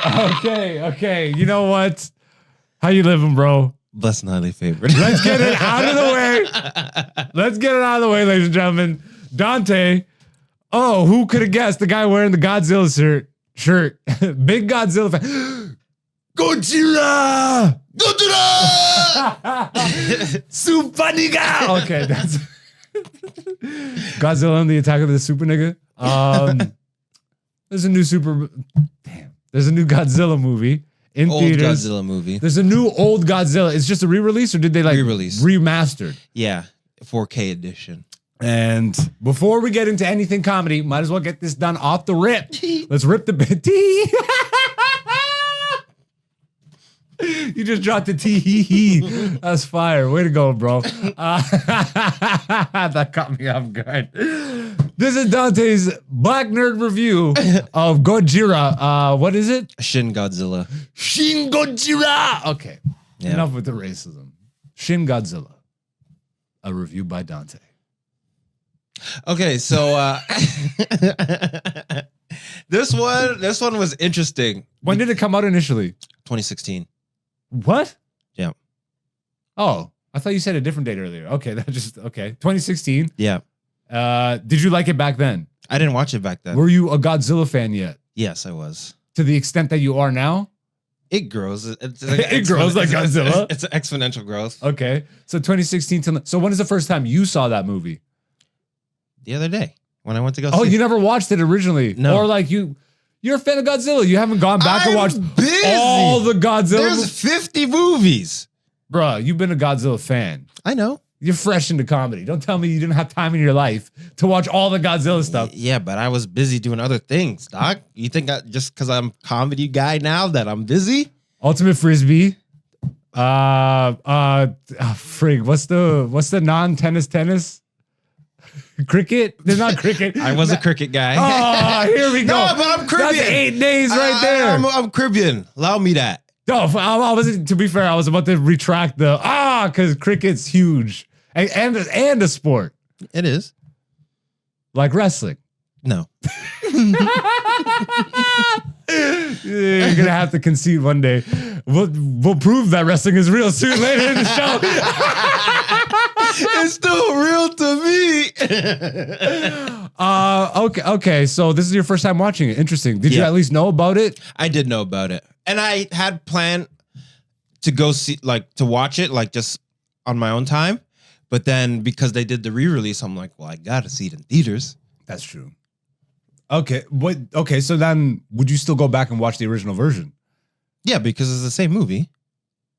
Okay. You know what? How you living, bro? Blessed and highly favored. Let's get it out of the way, ladies and gentlemen. Dante. Oh, who could have guessed? The guy wearing the Godzilla shirt. Big Godzilla fan. Godzilla! Super nigga! Okay, that's Godzilla and the Attack of the Super Nigga. There's a new Godzilla movie in Old theaters. Godzilla movie. There's a new old Godzilla. It's just a re-release, or did they re-release? Remastered? Yeah, 4K edition. And before we get into anything comedy, might as well get this done off the rip. Let's rip the T. You just dropped the T. That's fire. Way to go, bro. That caught me off guard. This is Dante's Black Nerd review of Godzilla. What is it? Shin Godzilla. Shin Godzilla. Okay. Yeah. Enough with the racism. Shin Godzilla. A review by Dante. Okay, so this one was interesting. When did it come out initially? 2016. What? Yeah. Oh, I thought you said a different date earlier. Okay, that just okay. 2016. Yeah. Did you like it back then? I didn't watch it back then. Were you a Godzilla fan yet? Yes, I was. To the extent that you are now? It grows. It's It grows like Godzilla? It's an exponential growth. Okay. So 2016 till so when is the first time you saw that movie? The other day when I went to go Oh, see you it. never watched it originally? No. Or like you're a fan of Godzilla. You haven't gone back and watched all the Godzilla There's 50 movies. Bruh, you've been a Godzilla fan. I know. You're fresh into comedy. Don't tell me you didn't have time in your life to watch all the Godzilla stuff. Yeah, but I was busy doing other things, Doc. You think just because I'm a comedy guy now that I'm busy? Ultimate Frisbee. Frig. What's the non-tennis? Cricket? There's not cricket. I was a cricket guy. Oh, here we go. No, but I'm Caribbean. That's 8 days right there. I'm Caribbean. Allow me that. No, I wasn't. To be fair, I was about to retract because cricket's huge and a sport It is. like wrestling. No. You're gonna have to concede one day. We'll prove that wrestling is real soon later in the show. It's still real to me. Okay. So this is your first time watching it. Interesting. Did you Yeah. at least know about it? I did know about it. And I had planned to go see, to watch it, just on my own time. But then because they did the re-release, I'm like, well, I got to see it in theaters. That's true. Okay. Okay. So then would you still go back and watch the original version? Yeah, because it's the same movie.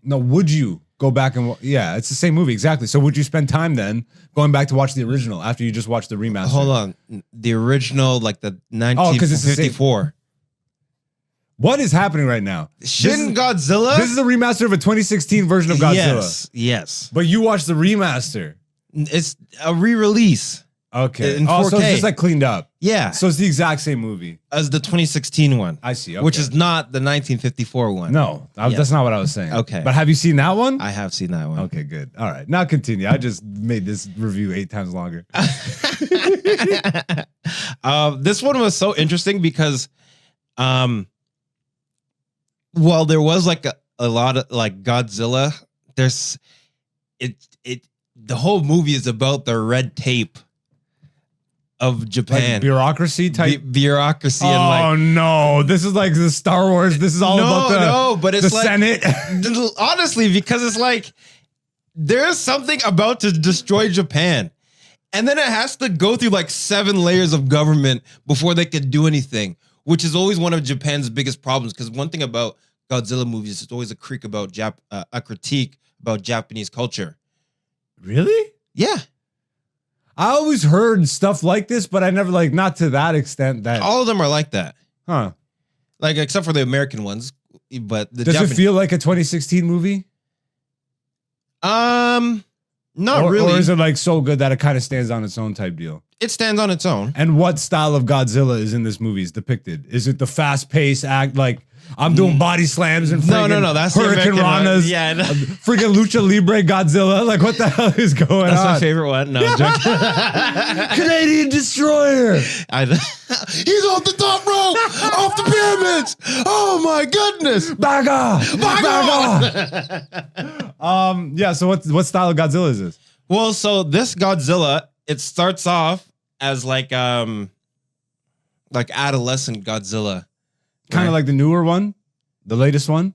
No, would you go back and yeah, it's the same movie. Exactly. So would you spend time then going back to watch the original after you just watched the remaster? Hold on. The original, the 'cause it's the same. 1954. What is happening right now? Shin Godzilla? This is a remaster of a 2016 version of Godzilla. Yes. But you watched the remaster. It's a re-release. Okay. In Oh, so 4K. it's just cleaned up. Yeah. So it's the exact same movie. As the 2016 one. I see. Okay. Which is not the 1954 one. No, that's not what I was saying. Okay. But have you seen that one? I have seen that one. Okay, good. All right. Now continue. I just made this review 8 times longer. This one was so interesting because there was a lot of Godzilla, the whole movie is about the red tape of Japan. Like bureaucracy type bureaucracy and no, this is like the Star Wars. This is all about but it's the Senate. Honestly, because it's there's something about to destroy Japan. And then it has to go through 7 layers of government before they could do anything, which is always one of Japan's biggest problems. Because one thing about Godzilla movies, it's always a critique about Japanese culture. Really? Yeah. I always heard stuff like this, but I never not to that extent. That All of them are like that. huh? Except for the American ones. But the Does it feel like a 2016 movie? Not really. Or is it so good that it kind of stands on its own type deal? It stands on its own. And what style of Godzilla is in this movie is depicted? Is it the fast-paced act I'm doing body slams and no. That's the Hurricane American one. Ranas. Yeah, no. Freaking Lucha Libre Godzilla. Like, what the hell is going That's on? my favorite one. No, I'm joking. Canadian Destroyer. He's off the top rope, off the pyramids. Oh my goodness! Back off. Yeah. So what style of Godzilla is this? Well, so this Godzilla, it starts off as like adolescent Godzilla, Kind of like the newer one, the latest one.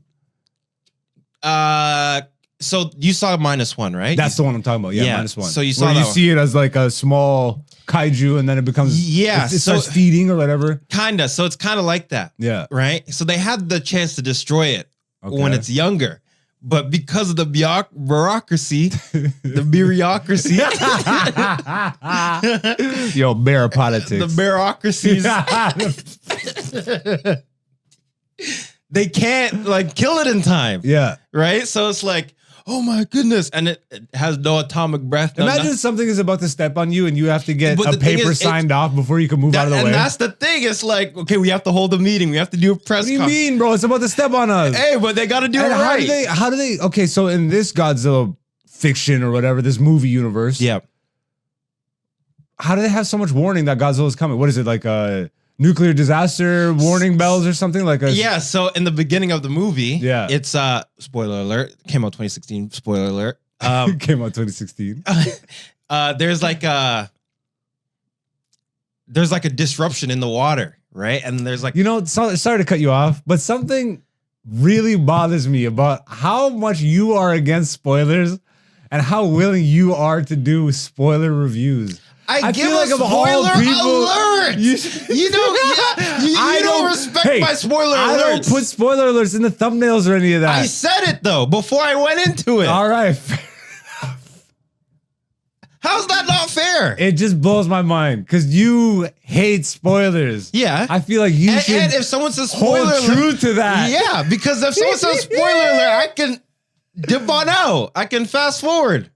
So you saw -1, right? That's the one I'm talking about. Yeah, Yeah. -1. So you saw where that you one. see it as like a small kaiju, and then it becomes Yeah, it so- starts feeding or whatever. Kinda. So it's kind of like that, Yeah. right? So they had the chance to destroy it Okay. when it's younger, but because of the bureaucracy, the bureaucracy, Yo, bear politics. the bureaucracies, they can't like kill it in time, Yeah. right? So it's like, oh my goodness, and it has no atomic breath. no Imagine something is about to step on you and you have to get But a the thing paper is, signed off before you can move out of the and way. that's the thing. It's like, okay, we have to hold a meeting. We have to do a press What do you conference. mean, bro? It's about to step on us. Hey, but they got to do And it right. how do they, okay, so in this Godzilla fiction or whatever, this movie universe, Yeah. how do they have so much warning that Godzilla's coming? What is it, like a nuclear disaster warning bells or something? Like a Yeah, so in the beginning of the movie, Yeah. it's spoiler alert, came out 2016, spoiler alert. came out 2016. There's like a disruption in the water, right? And there's like You know, sorry to cut you off, but something really bothers me about how much you are against spoilers and how willing you are to do spoiler reviews. I give feel a like of all spoiler people- alert. You don't respect Hey, my spoiler I don't alerts. put spoiler alerts in the thumbnails or any of that. I said it though before I went into it. All right. How's that not fair? It just blows my mind because you hate spoilers. Yeah. I feel like you and should if someone says hold spoiler true alert, to that. yeah, because if someone says spoiler alert, I can dip on out. I can fast forward.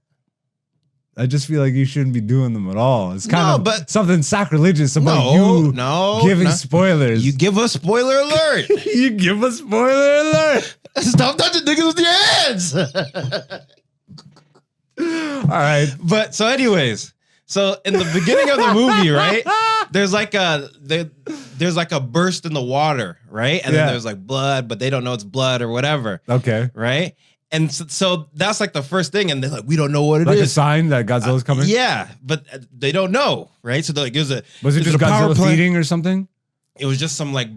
I just feel like you shouldn't be doing them at all. It's kind No, of but- something sacrilegious about you no, giving no. spoilers. You give a spoiler alert. You give a spoiler alert. Stop touching niggas with your hands. All right. But so, anyways, so in the beginning of the movie, right? There's like a burst in the water, right? And Yeah. then there's like blood, but they don't know it's blood or whatever, Okay. right? And so that's like the first thing, and they're like, we don't know what it Like a is. sign that Godzilla's coming? Yeah, but they don't know, right? So they're like, Was it there's just a power Godzilla plant. feeding or something? It was just some like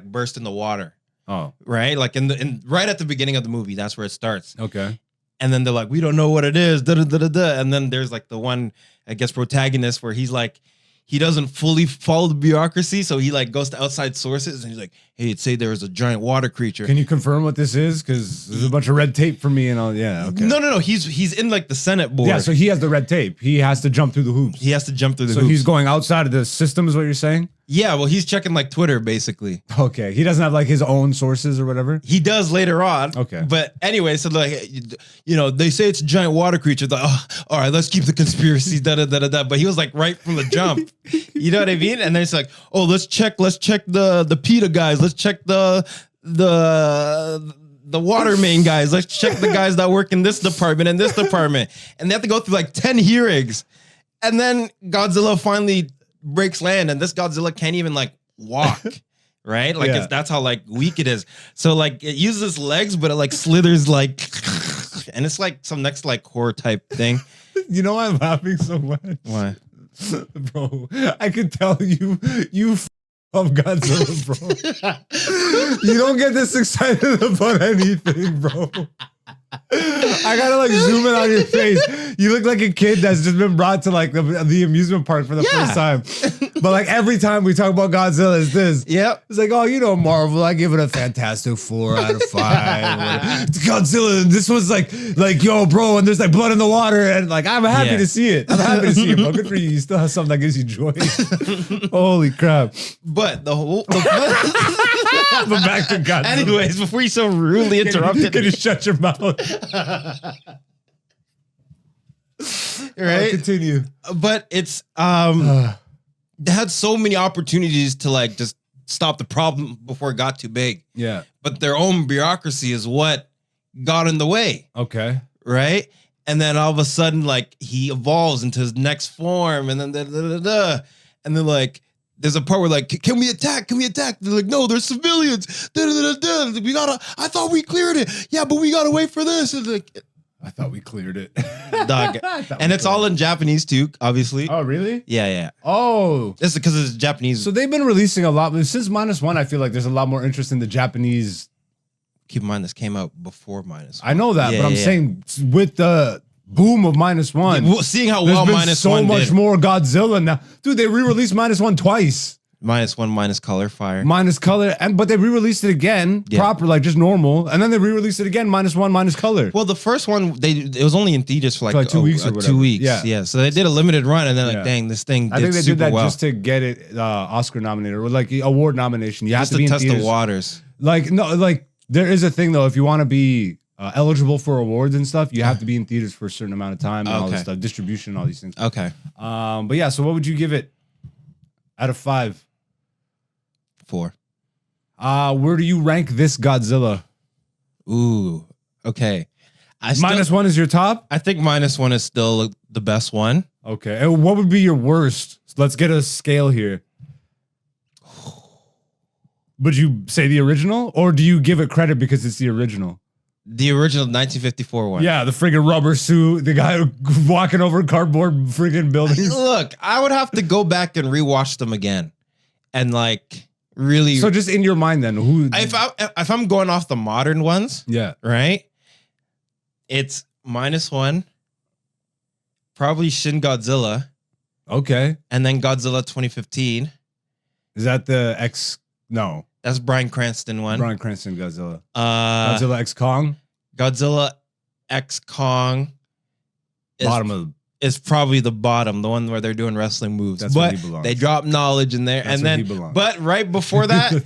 burst in the water, Oh, right? Like in right at the beginning of the movie, that's where it starts. okay. And then they're like, we don't know what it is. Da, da, da, da, da. And then there's like the one, I guess, protagonist where he's like, he doesn't fully follow the bureaucracy. So he like goes to outside sources and he's like, hey, say there was a giant water creature. Can you confirm what this is? Because there's a bunch of red tape for me and all. Yeah, okay. No. He's in like the Senate board. Yeah, so he has the red tape. He has to jump through the hoops. he has to jump through the So hoops. he's going outside of the system is what you're saying? Yeah, well, he's checking like Twitter, basically. Okay. He doesn't have like his own sources or whatever? He does later on. Okay. But anyway, so like, you know, they say it's a giant water creature. Like, oh, all right, let's keep the conspiracy, da da da da da. But he was like right from the jump. You know what I mean? And then it's like, oh, let's check the PETA guys. Let's check the water main guys. Let's check the guys that work in this department and this department. And they have to go through like 10 hearings. And then Godzilla finally breaks land, and this Godzilla can't even like walk. Right? Like Yeah. that's how like weak it is. So like it uses its legs, but it like slithers like, and it's like some next like horror type thing. You know why I'm laughing so much? Why? Bro, I could tell you love Godzilla, bro. You don't get this excited about anything, bro. I gotta like zoom in on your face. You look like a kid that's just been brought to like the amusement park for the first time. But like every time we talk about Godzilla, it's this. Yep. It's like, oh, you know, Marvel, I give it a fantastic 4 out of 5. It's Godzilla, and this was like, yo, bro, and there's like blood in the water, and like, I'm happy Yeah. to see it. I'm happy to see it, bro. Good for you. You still have something that gives you joy. Holy crap. But the whole But back to Godzilla. anyways, before you so rudely interrupted Can you me, shut your mouth? right? Continue. But it's they had so many opportunities to like just stop the problem before it got too big. Yeah. But their own bureaucracy is what got in the way, Okay. right? And then all of a sudden, like, he evolves into his next form, and then and then like there's a part where like, can we attack? Can we attack? They're like, no, there's civilians. We gotta. I thought we cleared it. Yeah, but we gotta wait for this. And like, I thought we cleared it. dog. And it's all in Japanese too, obviously. Oh, really? Yeah. Oh. It's because it's Japanese. So they've been releasing a lot. Since -1, I feel like there's a lot more interest in the Japanese. Keep in mind, this came out before -1. I know that, Yeah, but I'm yeah. saying with the boom of -1. Well, seeing how There's well been -1 so much did. more Godzilla now. Dude, they re-released -1 twice. -1 minus color fire. Minus color, but they re-released it again, Yeah. proper, like just normal, and then they re-released it again, -1 minus color. Well, the first one it was only in theaters for like 2 weeks or whatever. 2 weeks. Yeah. Yeah. So they did a limited run, and then like, Yeah. dang, this thing did I think they super did that well. just to get it Oscar nominated or like award nomination. You Just have to be in test the theaters. waters. Like no, like there is a thing though. If you want to be eligible for awards and stuff, you have to be in theaters for a certain amount of time and all this Okay. stuff, distribution, all these things. Okay. But yeah. So what would you give it out of 5? 4. Where do you rank this Godzilla? Ooh. Okay. -1 is your top. I think -1 is still the best one. Okay. And what would be your worst? Let's get a scale here. Would you say the original, or do you give it credit because it's the original? The original 1954 one. Yeah, the friggin' rubber suit, the guy walking over cardboard friggin' buildings. Look, I would have to go back and rewatch them again, and like really. So just in your mind, then who? if I'm going off the modern ones, Yeah. right? It's -1, probably Shin Godzilla, Okay. and then Godzilla 2015. Is that the X? No, That's Bryan Cranston one. Bryan Cranston Godzilla. Uh, Godzilla X Kong. Godzilla X Kong Bottom of. is probably the bottom, the one where they're doing wrestling moves. That's where but he belongs. they drop knowledge in there, That's and where then he belongs. but right before that,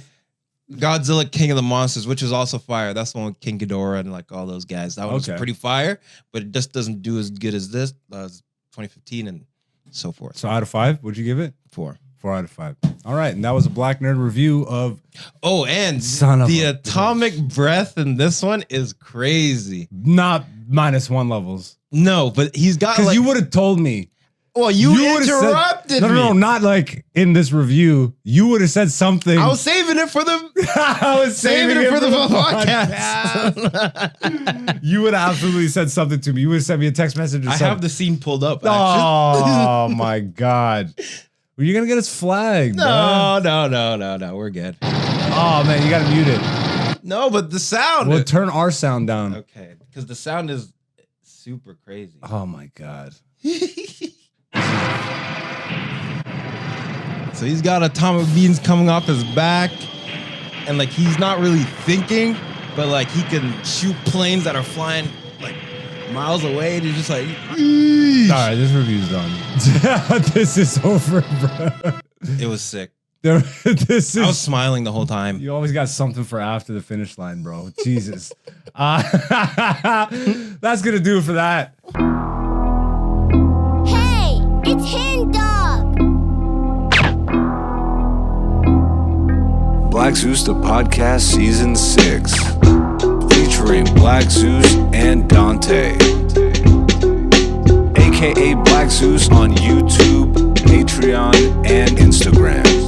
Godzilla King of the Monsters, which was also fire. That's the one with King Ghidorah and like all those guys. That one's Okay. pretty fire, but it just doesn't do as good as this 2015 and so forth. So out of 5, would you give it? 4. 4 out of 5. All right, and that was a Black Nerd review of Oh, and Son of the a atomic breath in this one is crazy. not -1 levels. No, but he's got Because like. you would have told me. Well, you would've interrupted said, me. No, not like in this review. You would have said something. I was saving it for the. I was saving it for the podcast. You would have absolutely said something to me. You would have sent me a text message or I something. have the scene pulled up. Oh my God. Well, you're gonna get us flagged. bro. No. We're good. Oh man, you gotta mute it. No, but the sound. We'll turn our sound down. Okay, because the sound is super crazy. Oh my God. So he's got atomic beams coming off his back, and like he's not really thinking, but like he can shoot planes that are flying like miles away, and he's just like, All right, this review's done. This is over, bro. it was sick. This I was is. smiling the whole time. You always got something for after the finish line, bro. Jesus. That's gonna do it for that. Hey, it's Hen Dog. Black Zeus the Podcast Season 6, featuring Black Zeus and Dante, aka Black Zeus on YouTube, Patreon, and Instagram.